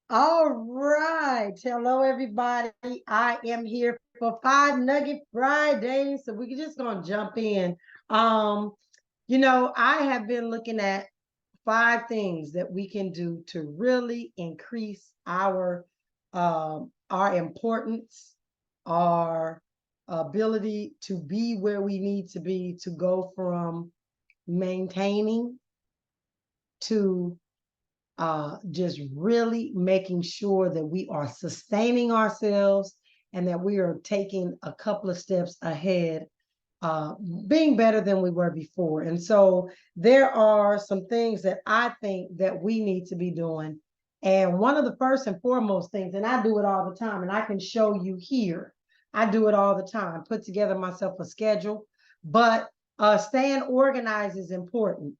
All right. Hello, everybody. I am here for 5 Nugget Fridays. So we're just going to jump in. Um, I have been looking at 5 things that we can do to really increase our importance, our ability to be where we need to be, to go from maintaining to just really making sure that we are sustaining ourselves and that we are taking a couple of steps ahead, uh, being better than we were before. And so there are some things that I think that we need to be doing. And one of the first and foremost things, and I do it all the time, and I can show you here, I do it all the time, put together myself a schedule, but staying organized is important.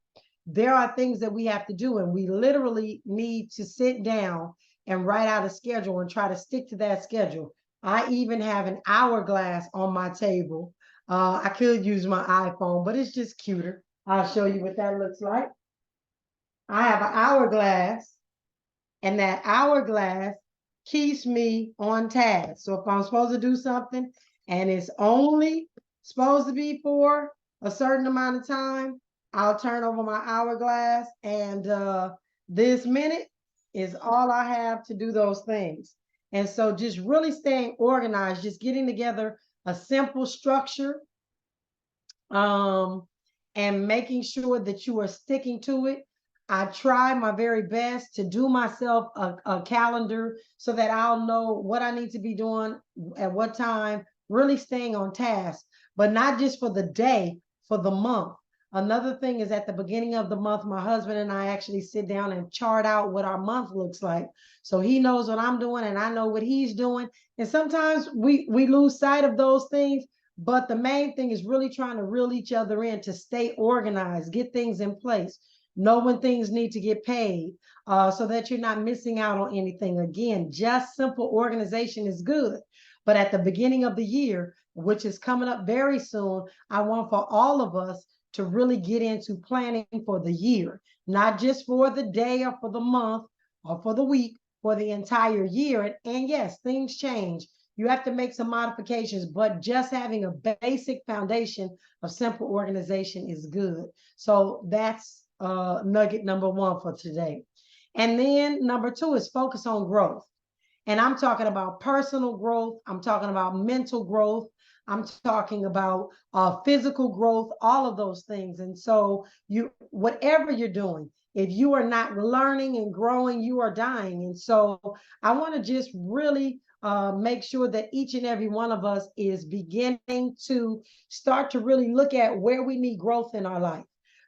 There are things that we have to do, and we literally need to sit down and write out a schedule and try to stick to that schedule. I even have an hourglass on my table. I could use my iPhone, but it's just cuter. I'll show you what that looks like. I have an hourglass, and that hourglass keeps me on task. So if I'm supposed to do something and it's only supposed to be for a certain amount of time, I'll turn over my hourglass, and this minute is all I have to do those things. And so just really staying organized, just getting together a simple structure, um, and making sure that you are sticking to it. I try my very best to do myself a calendar so that I'll know what I need to be doing at what time, really staying on task, but not just for the day, for the month. Another thing is at the beginning of the month, my husband and I actually sit down and chart out what our month looks like. So he knows what I'm doing and I know what he's doing. And sometimes we lose sight of those things, but the main thing is really trying to reel each other in to stay organized, get things in place, know when things need to get paid, so that you're not missing out on anything. Again, just simple organization is good. But at the beginning of the year, which is coming up very soon, I want for all of us to really get into planning for the year, not just for the day or for the month or for the week, for the entire year. And yes, things change. You have to make some modifications, but just having a basic foundation of simple organization is good. So that's nugget number one for today. And then number two is focus on growth. And I'm talking about personal growth. I'm talking about mental growth. I'm talking about physical growth, all of those things. And so whatever you're doing, if you are not learning and growing, you are dying. And so I want to just really make sure that each and every one of us is beginning to start to really look at where we need growth in our life.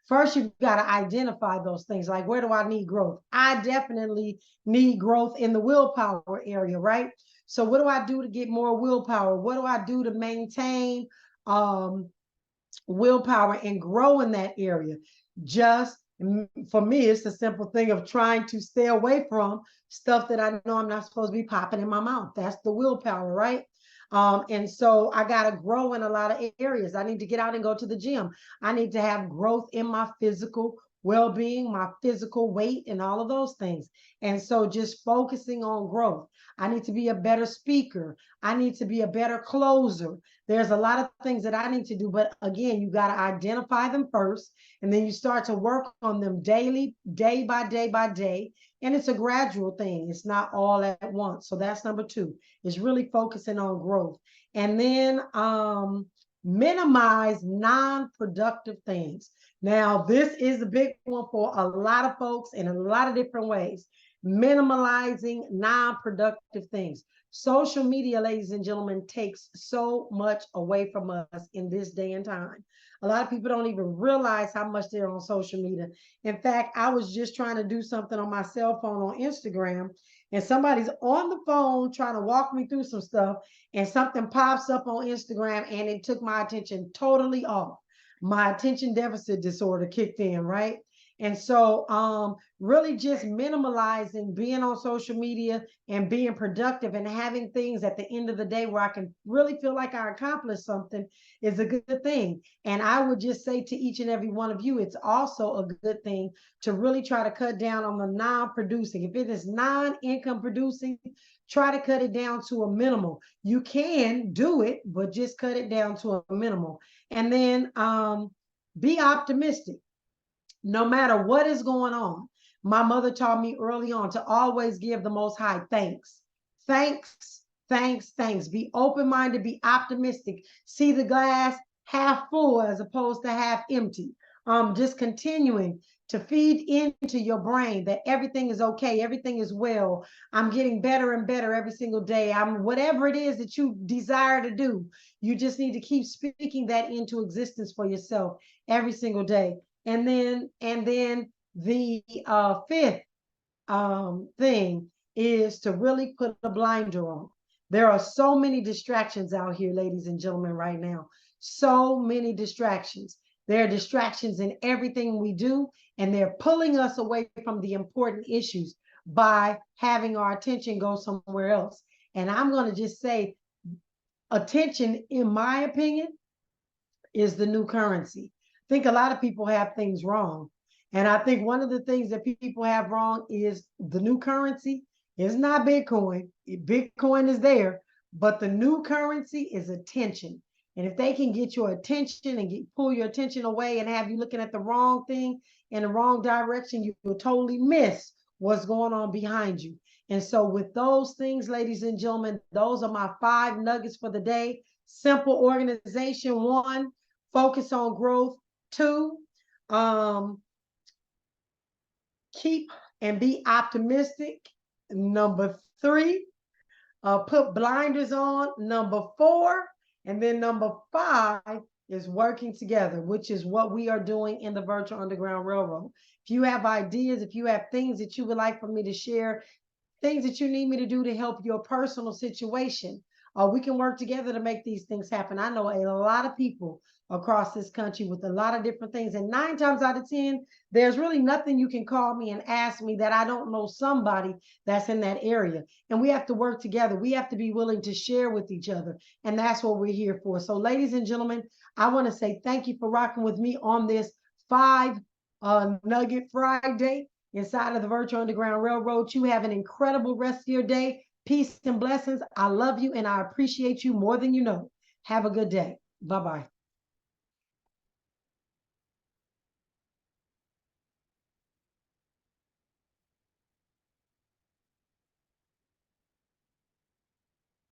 First, you've got to identify those things. Like, where do I need growth? I definitely need growth in the willpower area, right? So, what do I do to get more willpower? What do I do to maintain um, willpower and grow in that area? Just for me, it's the simple thing of trying to stay away from stuff that I know I'm not supposed to be popping in my mouth. That's the willpower, right? And so I got to grow in a lot of areas. I need to get out and go to the gym. I need to have growth in my physical well-being, my physical weight, and all of those things. And so just focusing on growth. I need to be a better speaker. I need to be a better closer. There's a lot of things that I need to do, but again, you got to identify them first, and then you start to work on them daily, day by day by day. And it's a gradual thing. It's not all at once. So that's number two, is really focusing on growth. And then minimize non-productive things. Now, this is a big one for a lot of folks in a lot of different ways. Minimalizing non-productive things. Social media, ladies and gentlemen, takes so much away from us in this day and time. A lot of people don't even realize how much they're on social media. In fact, I was just trying to do something on my cell phone on Instagram, and somebody's on the phone trying to walk me through some stuff, and something pops up on Instagram, and it took my attention totally off. My attention deficit disorder kicked in, right? And so really just minimalizing being on social media and being productive and having things at the end of the day where I can really feel like I accomplished something is a good thing. And I would just say to each and every one of you, it's also a good thing to really try to cut down on the non-producing. If it is non-income producing, try to cut it down to a minimal. You can do it, but just cut it down to a minimal. And then be optimistic no matter what is going on. My mother taught me early on to always give the Most High thanks. Thanks, thanks, thanks. Be open-minded, be optimistic. See the glass half full as opposed to half empty. Just continuing to feed into your brain that everything is okay, everything is well. I'm getting better and better every single day. I'm whatever it is that you desire to do. You just need to keep speaking that into existence for yourself every single day. And then the fifth thing is to really put a blinder on. There are so many distractions out here, ladies and gentlemen, right now. So many distractions. There are distractions in everything we do, and they're pulling us away from the important issues by having our attention go somewhere else. And I'm going to just say, attention, in my opinion, is the new currency. I think a lot of people have things wrong. And I think one of the things that people have wrong is the new currency is not Bitcoin. Bitcoin is there, but the new currency is attention. And if they can get your attention and pull your attention away and have you looking at the wrong thing in the wrong direction, you will totally miss what's going on behind you. And so with those things, ladies and gentlemen, those are my 5 nuggets for the day. Simple organization. 1, focus on growth. 2, keep and be optimistic. Number 3, put blinders on. Number 4, and then number 5 is working together, which is what we are doing in the Virtual Underground Railroad. If you have ideas, if you have things that you would like for me to share, things that you need me to do to help your personal situation, we can work together to make these things happen. I know a lot of people across this country with a lot of different things. And 9 times out of 10, there's really nothing you can call me and ask me that I don't know somebody that's in that area. And we have to work together. We have to be willing to share with each other. And that's what we're here for. So ladies and gentlemen, I want to say thank you for rocking with me on this 5 Nugget Friday inside of the Virtual Underground Railroad. You have an incredible rest of your day. Peace and blessings. I love you and I appreciate you more than you know. Have a good day. Bye-bye.